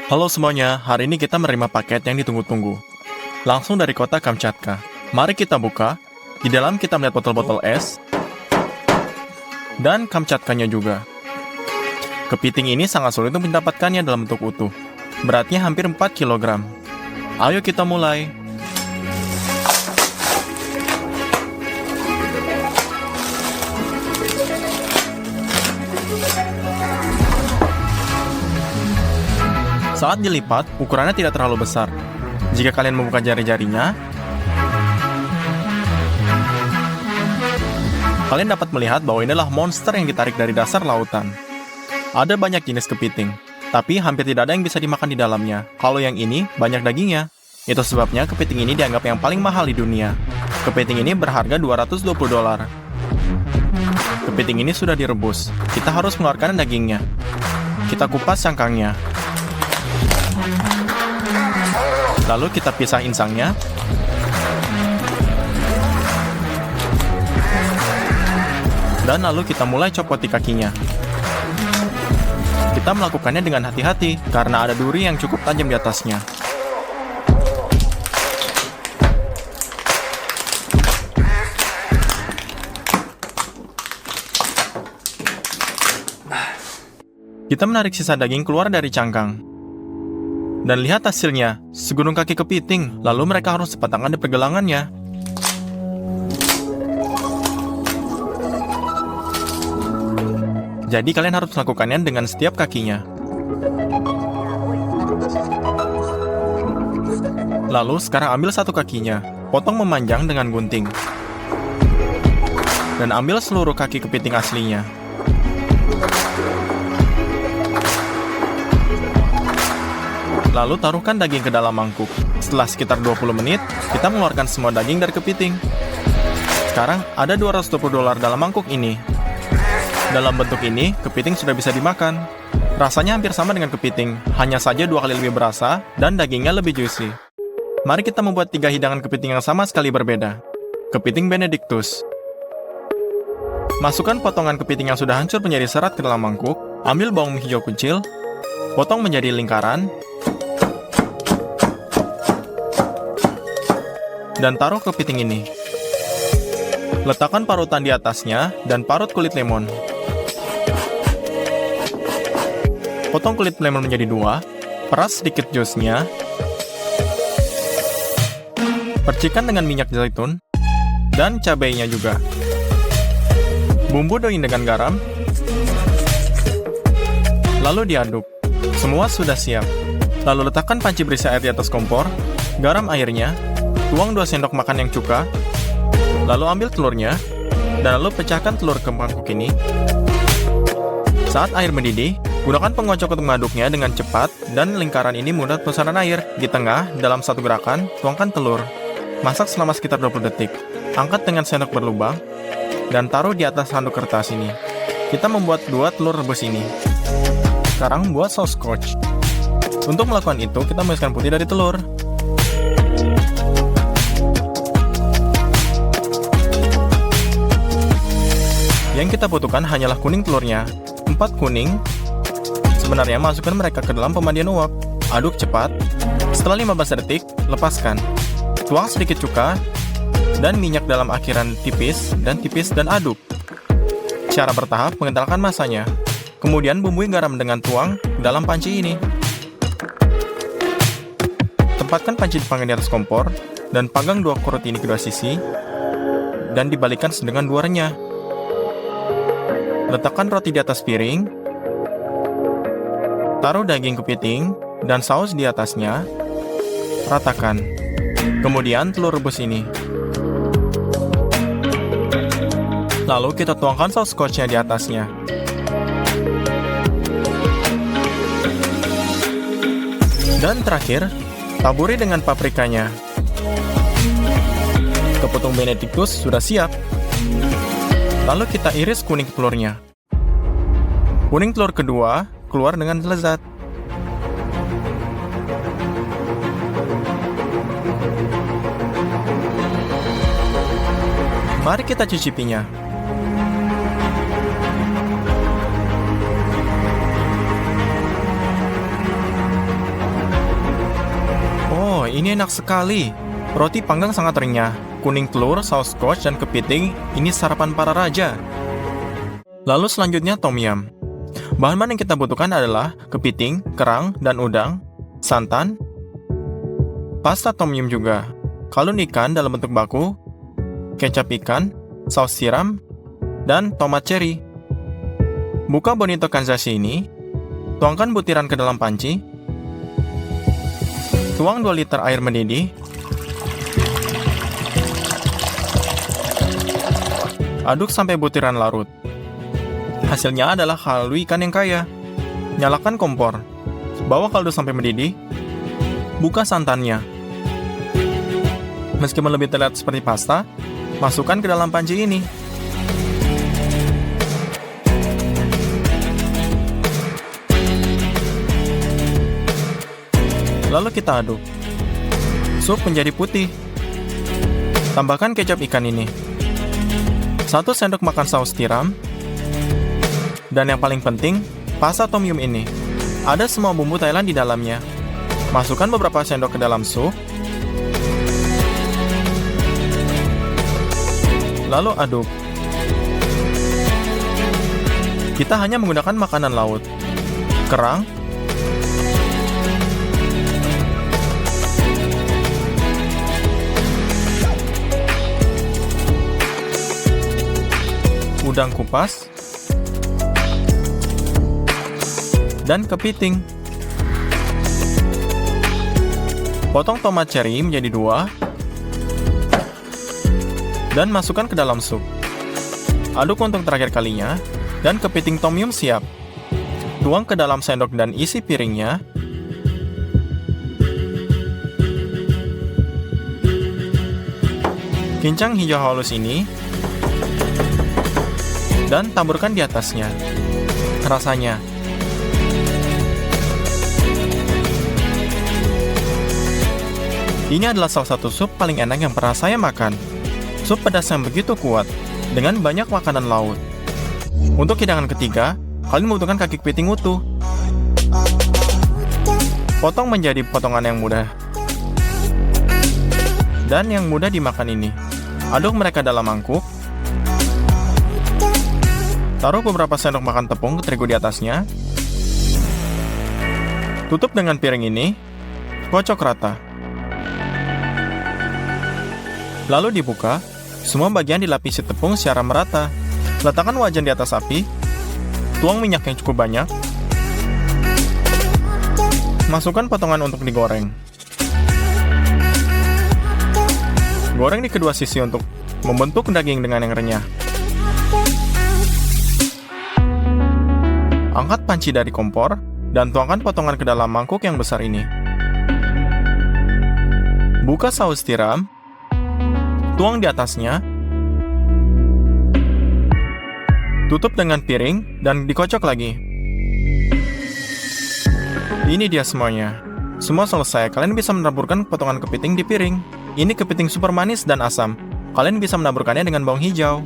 Halo semuanya, hari ini kita menerima paket yang ditunggu-tunggu. Langsung dari kota Kamchatka. Mari kita buka. Di dalam kita melihat botol-botol es. Dan Kamchatkanya juga. Kepiting ini sangat sulit untuk mendapatkannya dalam bentuk utuh. Beratnya hampir 4 kg. Ayo kita mulai. Saat dilipat, ukurannya tidak terlalu besar. Jika kalian membuka jari-jarinya, kalian dapat melihat bahwa ini adalah monster yang ditarik dari dasar lautan. Ada banyak jenis kepiting, tapi hampir tidak ada yang bisa dimakan di dalamnya. Kalau yang ini, banyak dagingnya. Itu sebabnya kepiting ini dianggap yang paling mahal di dunia. Kepiting ini berharga $220. Kepiting ini sudah direbus. Kita harus mengeluarkan dagingnya. Kita kupas cangkangnya. Lalu kita pisah insangnya. Dan lalu kita mulai copoti kakinya. Kita melakukannya dengan hati-hati karena ada duri yang cukup tajam di atasnya. Kita menarik sisa daging keluar dari cangkang. Dan lihat hasilnya, segunung kaki kepiting. Lalu mereka harus cepat tangan di pergelangannya. Jadi kalian harus melakukannya dengan setiap kakinya. Lalu sekarang ambil satu kakinya, potong memanjang dengan gunting. Dan ambil seluruh kaki kepiting aslinya. Lalu taruhkan daging ke dalam mangkuk. Setelah sekitar 20 menit, kita mengeluarkan semua daging dari kepiting. Sekarang ada $220 dalam mangkuk ini. Dalam bentuk ini, kepiting sudah bisa dimakan. Rasanya hampir sama dengan kepiting, hanya saja 2 kali lebih berasa dan dagingnya lebih juicy. Mari kita membuat 3 hidangan kepiting yang sama sekali berbeda. Kepiting Benedictus. Masukkan potongan kepiting yang sudah hancur menjadi serat ke dalam mangkuk. Ambil bawang hijau kecil, potong menjadi lingkaran, dan taruh kepiting ini. Letakkan parutan di atasnya dan parut kulit lemon. Potong kulit lemon menjadi 2, peras sedikit jusnya, percikan dengan minyak zaitun, dan cabainya juga. Bumbu daging dengan garam, lalu diaduk. Semua sudah siap. Lalu letakkan panci berisi air di atas kompor, garam airnya, tuang 2 sendok makan yang cuka, lalu ambil telurnya, dan lalu pecahkan telur ke mangkuk ini. Saat air mendidih, gunakan pengocok untuk mengaduknya dengan cepat, dan lingkaran ini mudah pusaran air. Di tengah, dalam satu gerakan, tuangkan telur. Masak selama sekitar 20 detik. Angkat dengan sendok berlubang, dan taruh di atas handuk kertas ini. Kita membuat 2 telur rebus ini. Sekarang buat saus scotch. Untuk melakukan itu, kita memisahkan putih dari telur. Yang kita butuhkan hanyalah kuning telurnya. 4 kuning. Sebenarnya masukkan mereka ke dalam pemandian uap. Aduk cepat. Setelah 15 detik, lepaskan. Tuang sedikit cuka dan minyak dalam akhiran tipis dan aduk. Cara bertahap mengentalkan masanya. Kemudian bumbui garam dengan tuang dalam panci ini. Tempatkan panci dipanggang di atas kompor dan panggang 2 kerut ini kedua sisi dan dibalikkan dengan 2 renyah. Letakkan roti di atas piring, taruh daging kepiting dan saus di atasnya, ratakan. Kemudian telur rebus ini. Lalu kita tuangkan saus scotch-nya di atasnya. Dan terakhir, taburi dengan paprikanya. Kepiting Benedictus sudah siap. Lalu kita iris kuning telurnya. Kuning telur kedua keluar dengan lezat. Mari kita cicipinya. ini enak sekali. Roti panggang sangat renyah, kuning telur, saus scotch, dan kepiting. Ini sarapan para raja. Lalu selanjutnya tom yum. Bahan-bahan yang kita butuhkan adalah kepiting, kerang, dan udang, santan, pasta tom yum juga, kalun ikan dalam bentuk baku, kecap ikan, saus tiram, dan tomat cherry. Buka bonito kanzashi ini, tuangkan butiran ke dalam panci, tuang 2 liter air mendidih, aduk sampai butiran larut. Hasilnya adalah kaldu ikan yang kaya. Nyalakan kompor, bawa kaldu sampai mendidih, buka santannya. Meskipun lebih terlihat seperti pasta, masukkan ke dalam panci ini. Lalu kita aduk. Sup menjadi putih. Tambahkan kecap ikan ini. 1 sendok makan saus tiram. Dan yang paling penting, pasta tom yum ini. Ada semua bumbu Thailand di dalamnya. Masukkan beberapa sendok ke dalam sup. Lalu aduk. Kita hanya menggunakan makanan laut. Kerang, udang kupas, dan kepiting. Potong tomat cherry menjadi 2 dan masukkan ke dalam sup. Aduk untuk terakhir kalinya dan kepiting tom yum siap. Tuang ke dalam sendok dan isi piringnya. Kincang hijau halus ini dan taburkan di atasnya. Rasanya ini adalah salah satu sup paling enak yang pernah saya makan. Sup pedas yang begitu kuat, dengan banyak makanan laut. Untuk hidangan ketiga, kalian membutuhkan kaki kepiting utuh. Potong menjadi potongan yang mudah. Dan yang mudah dimakan ini. Aduk mereka dalam mangkuk. Taruh beberapa sendok makan tepung terigu di atasnya. Tutup dengan piring ini. Kocok rata. Lalu dibuka, semua bagian dilapisi tepung secara merata. Letakkan wajan di atas api, tuang minyak yang cukup banyak, masukkan potongan untuk digoreng. Goreng di kedua sisi untuk membentuk daging dengan yang renyah. Angkat panci dari kompor, dan tuangkan potongan ke dalam mangkuk yang besar ini. Buka saus tiram, tuang di atasnya, tutup dengan piring, dan dikocok lagi. Ini dia semuanya. Semua selesai, kalian bisa menaburkan potongan kepiting di piring. Ini kepiting super manis dan asam. Kalian bisa menaburkannya dengan bawang hijau.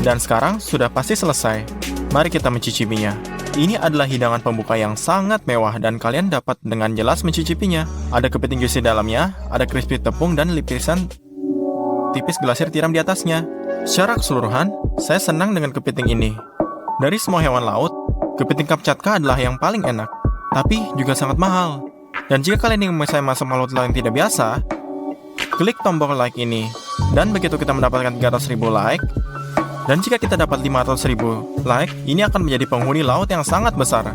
Dan sekarang sudah pasti selesai. Mari kita mencicipinya. Ini adalah hidangan pembuka yang sangat mewah dan kalian dapat dengan jelas mencicipinya. Ada kepiting juicy dalamnya, ada crispy tepung dan lapisan tipis glasir tiram di atasnya. Secara keseluruhan, saya senang dengan kepiting ini. Dari semua hewan laut, kepiting Kamchatka adalah yang paling enak, tapi juga sangat mahal. Dan jika kalian ingin saya masak laut yang tidak biasa, klik tombol like ini. Dan begitu kita mendapatkan 300.000 like, dan jika kita dapat 500.000 like, ini akan menjadi penghuni laut yang sangat besar.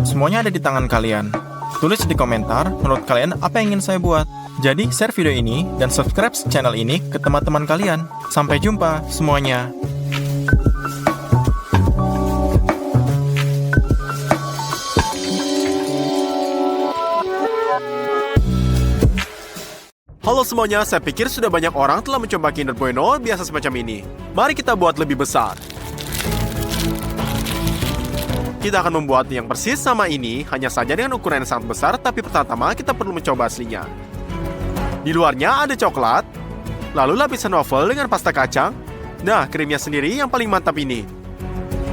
Semuanya ada di tangan kalian. Tulis di komentar menurut kalian apa yang ingin saya buat. Jadi share video ini dan subscribe channel ini ke teman-teman kalian. Sampai jumpa semuanya. Halo semuanya, saya pikir sudah banyak orang telah mencoba Kinder Bueno biasa semacam ini. Mari kita buat lebih besar. Kita akan membuat yang persis sama ini, hanya saja dengan ukuran yang sangat besar, tapi pertama kita perlu mencoba aslinya. Di luarnya ada coklat, lalu lapisan waffle dengan pasta kacang. Nah, krimnya sendiri yang paling mantap ini.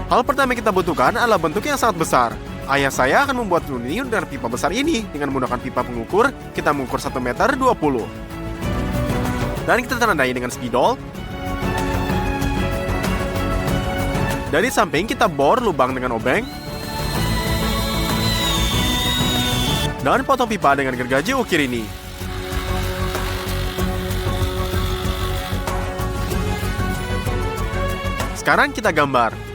Hal pertama yang kita butuhkan adalah bentuk yang sangat besar. Ayah saya akan membuat ini dengan pipa besar ini. Dengan menggunakan pipa pengukur, kita mengukur 1 meter 20. Dan kita tandai dengan spidol. Dari samping kita bor lubang dengan obeng. Dan potong pipa dengan gergaji ukir ini. Sekarang kita gambar.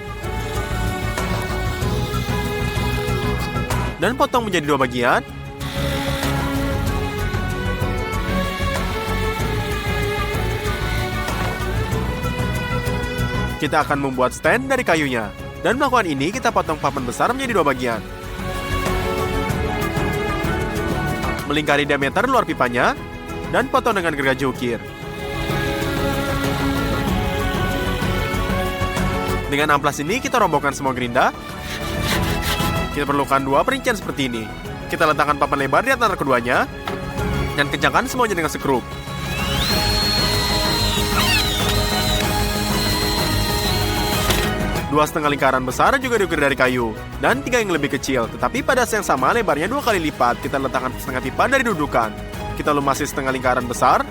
Dan potong menjadi 2 bagian. Kita akan membuat stand dari kayunya. Dan melakukan ini, kita potong papan besar menjadi 2 bagian. Melingkari diameter luar pipanya, dan potong dengan gergaji ukir. Dengan amplas ini, kita rombongkan semua gerinda. Kita perlukan 2 perincian seperti ini. Kita letakkan papan lebar di antara keduanya, dan kencangkan semuanya dengan skrup. Dua setengah lingkaran besar juga diukir dari kayu, dan 3 yang lebih kecil, tetapi pada yang sama lebarnya 2 kali lipat. Kita letakkan setengah pipa dari dudukan. Kita lumasi setengah lingkaran besar,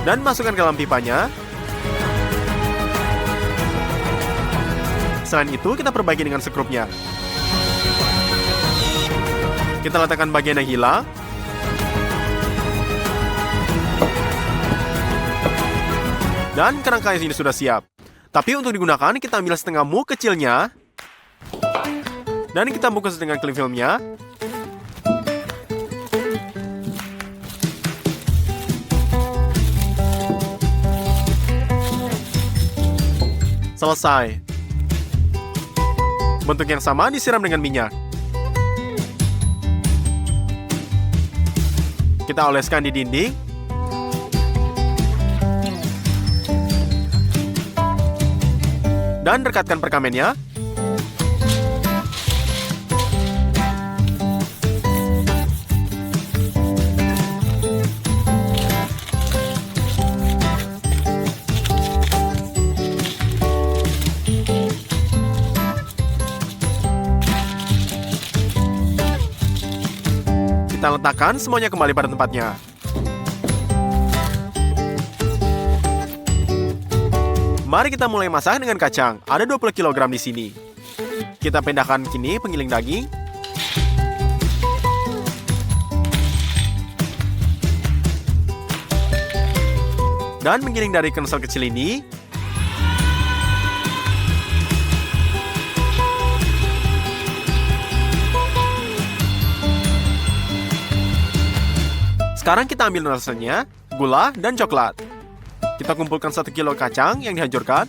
dan masukkan ke dalam pipanya. Selain itu, kita perbaiki dengan skrupnya. Kita letakkan bagian yang hilang. Dan kerangka ini sudah siap. Tapi untuk digunakan, kita ambil setengah mu kecilnya. Dan kita bungkus dengan cling filmnya. Selesai. Bentuk yang sama disiram dengan minyak. Kita oleskan di dinding. Dan rekatkan perkamennya. Kita letakkan semuanya kembali pada tempatnya. Mari kita mulai masak dengan kacang. Ada 20 kg di sini. Kita pindahkan kini penggiling daging. Dan menggiling dari kensel kecil ini. Sekarang kita ambil rasanya, gula, dan coklat. Kita kumpulkan 1 kilo kacang yang dihancurkan.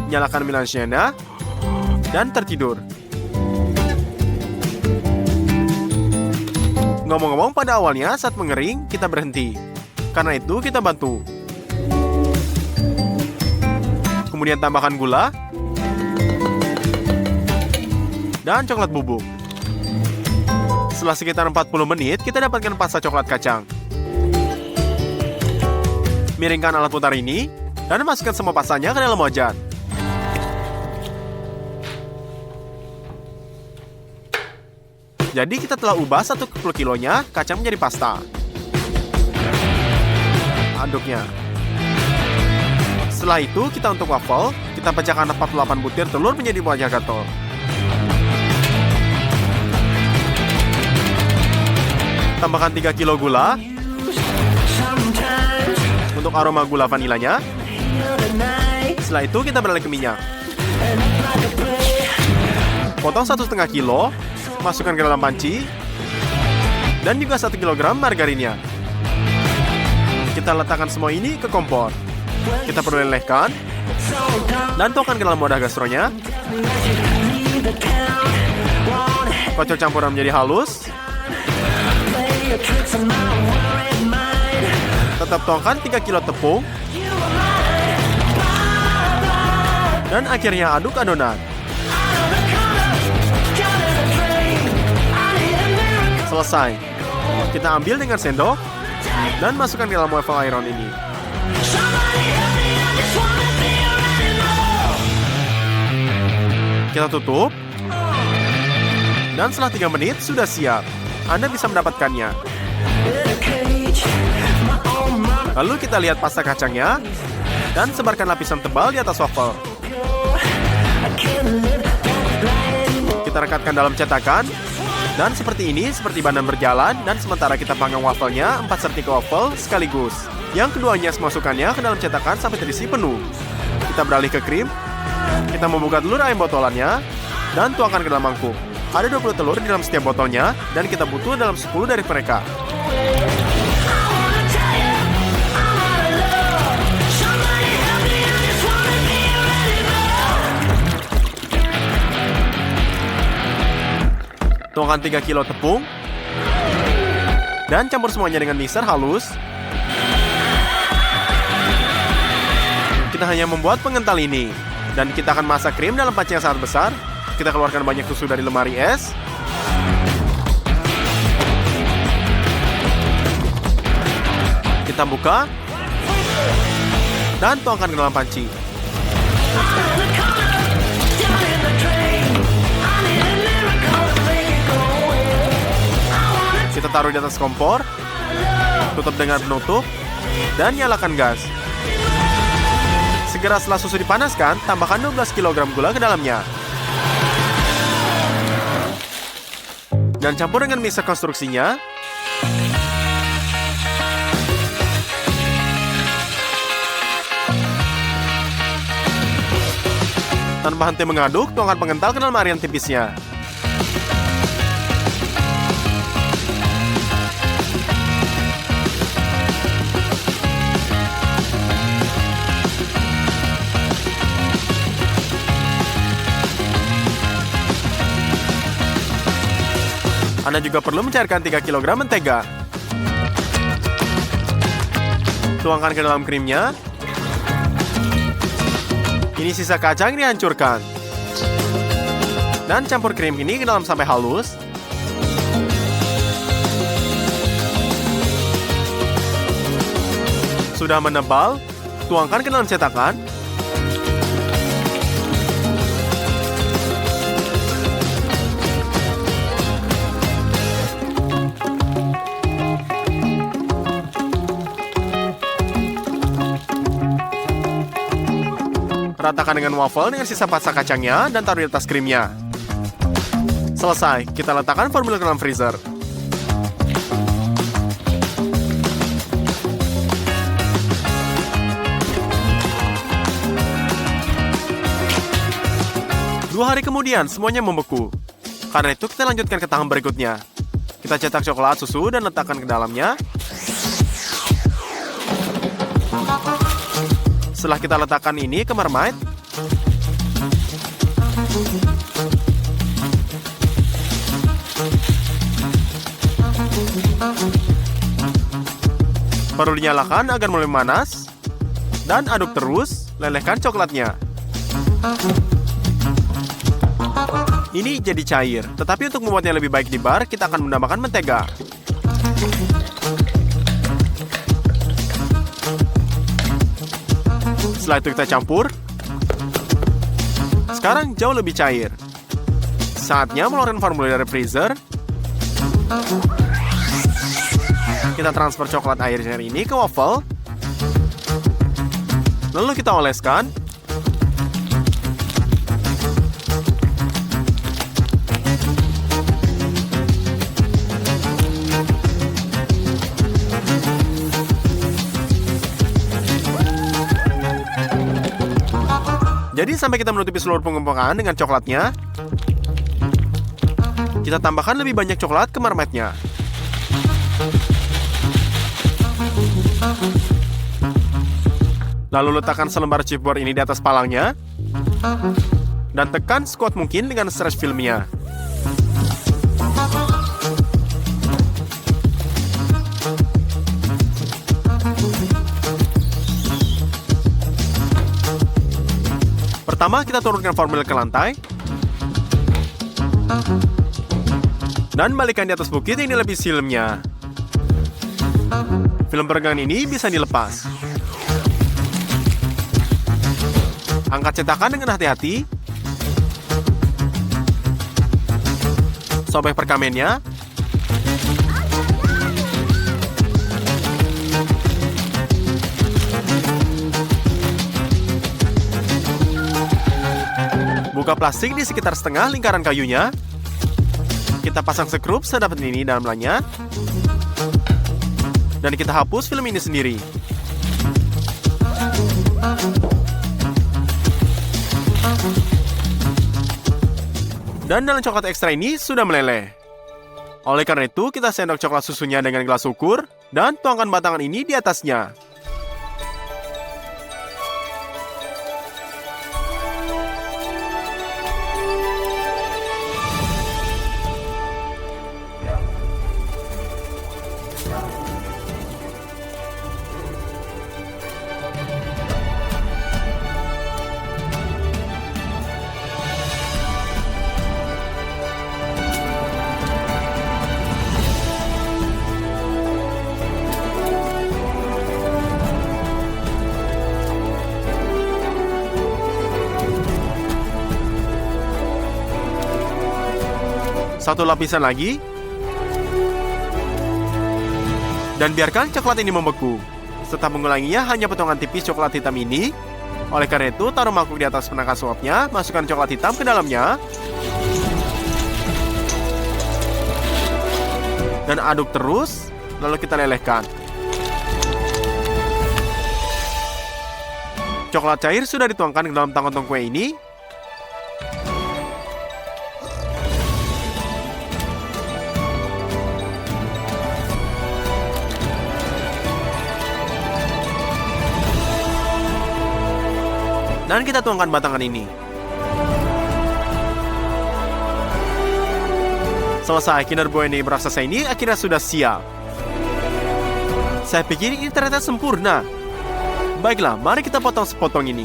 Nyalakan melange-nya dan tertidur. Ngomong-ngomong, pada awalnya saat mengering, kita berhenti. Karena itu kita bantu. Kemudian tambahkan gula dan coklat bubuk. Setelah sekitar 40 menit, kita dapatkan pasta coklat kacang. Miringkan alat putar ini, dan masukkan semua pastanya ke dalam wajan. Jadi kita telah ubah 1 kilonya kacang menjadi pasta. Aduknya. Setelah itu, kita untuk waffle, kita pecahkan 48 butir telur menjadi buah gatot. Tambahkan 3 kilo gula. Untuk aroma gula vanilanya. Setelah itu kita beralih ke minyak. Potong 1,5 kilo. Masukkan ke dalam panci. Dan juga 1 kg margarinnya. Kita letakkan semua ini ke kompor. Kita perlu lelehkan. Dan tuangkan ke dalam wadah gastronya. Kocok campuran menjadi halus. Tetap tuangkan 3 kilo tepung. Dan akhirnya aduk adonan. Selesai. Kita ambil dengan sendok dan masukkan ke dalam waffle iron ini. Kita tutup. Dan setelah 3 menit sudah siap. Anda bisa mendapatkannya. Lalu kita lihat pasta kacangnya dan sebarkan lapisan tebal di atas waffle. Kita rekatkan dalam cetakan. Dan seperti ini, seperti bandang berjalan, dan sementara kita panggang wafelnya 4 serti ke waffle sekaligus. Yang keduanya masukkannya ke dalam cetakan sampai terisi penuh. Kita beralih ke krim. Kita membuka telur ayam botolannya dan tuangkan ke dalam mangkuk. Ada 20 telur di dalam setiap botolnya, dan kita butuh dalam 10 dari mereka. Tuangkan 3 kilo tepung dan campur semuanya dengan mixer halus. Kita hanya membuat pengental ini dan kita akan masak krim dalam panci yang sangat besar. Kita keluarkan banyak susu dari lemari es. Kita buka dan tuangkan ke dalam panci. Kita taruh di atas kompor, tutup dengan penutup, dan nyalakan gas. Segera setelah susu dipanaskan, tambahkan 12 kg gula ke dalamnya. Dan campur dengan mixer konstruksinya. Tanpa henti mengaduk, tuangkan pengental ke dalam arian tipisnya. Anda juga perlu mencairkan 3 kg mentega. Tuangkan ke dalam krimnya. Ini sisa kacang yang dihancurkan. Dan campur krim ini ke dalam sampai halus. Sudah menebal, tuangkan ke dalam cetakan. Ratakan dengan waffle dengan sisa pasta kacangnya dan taruh di atas krimnya. Selesai, kita letakkan formula ke dalam freezer. Dua hari kemudian, semuanya membeku. Karena itu, kita lanjutkan ke tahap berikutnya. Kita cetak coklat susu dan letakkan ke dalamnya. Setelah kita letakkan ini ke marmite, perlu dinyalakan agar mulai memanas, dan aduk terus, lelehkan coklatnya. Ini jadi cair, tetapi untuk membuatnya lebih baik di bar, kita akan menambahkan mentega. Setelah itu kita campur. Sekarang jauh lebih cair. Saatnya mengeluarkan formula dari freezer. Kita transfer coklat airnya ini ke waffle. Lalu kita oleskan. Jadi sampai kita menutupi seluruh pengembangan dengan coklatnya, kita tambahkan lebih banyak coklat ke marmite-nya. Lalu letakkan selembar chipboard ini di atas palangnya, dan tekan sekuat mungkin dengan stretch filmnya. Pertama, kita turunkan formula ke lantai. Dan balikkan di atas bukit ini lebih filmnya. Film peregangan ini bisa dilepas. Angkat cetakan dengan hati-hati. Sobek perkamennya. Buka plastik di sekitar setengah lingkaran kayunya. Kita pasang sekrup sedapat ini dalamnya. Dan kita hapus film ini sendiri. Dan dalam coklat ekstra ini sudah meleleh. Oleh karena itu, kita sendok coklat susunya dengan gelas ukur dan tuangkan batangan ini di atasnya. Satu lapisan lagi. Dan biarkan coklat ini membeku. Setelah mengulanginya hanya potongan tipis coklat hitam ini. Oleh karena itu, taruh mangkuk di atas penangkas uapnya, masukkan coklat hitam ke dalamnya. Dan aduk terus, lalu kita lelehkan. Coklat cair sudah dituangkan ke dalam tong-tong kue ini. Dan kita tuangkan batangan ini. Selesai, Kinder Bueno raksasa ini akhirnya sudah siap. Saya pikir ini ternyata sempurna. Baiklah, mari kita potong sepotong ini.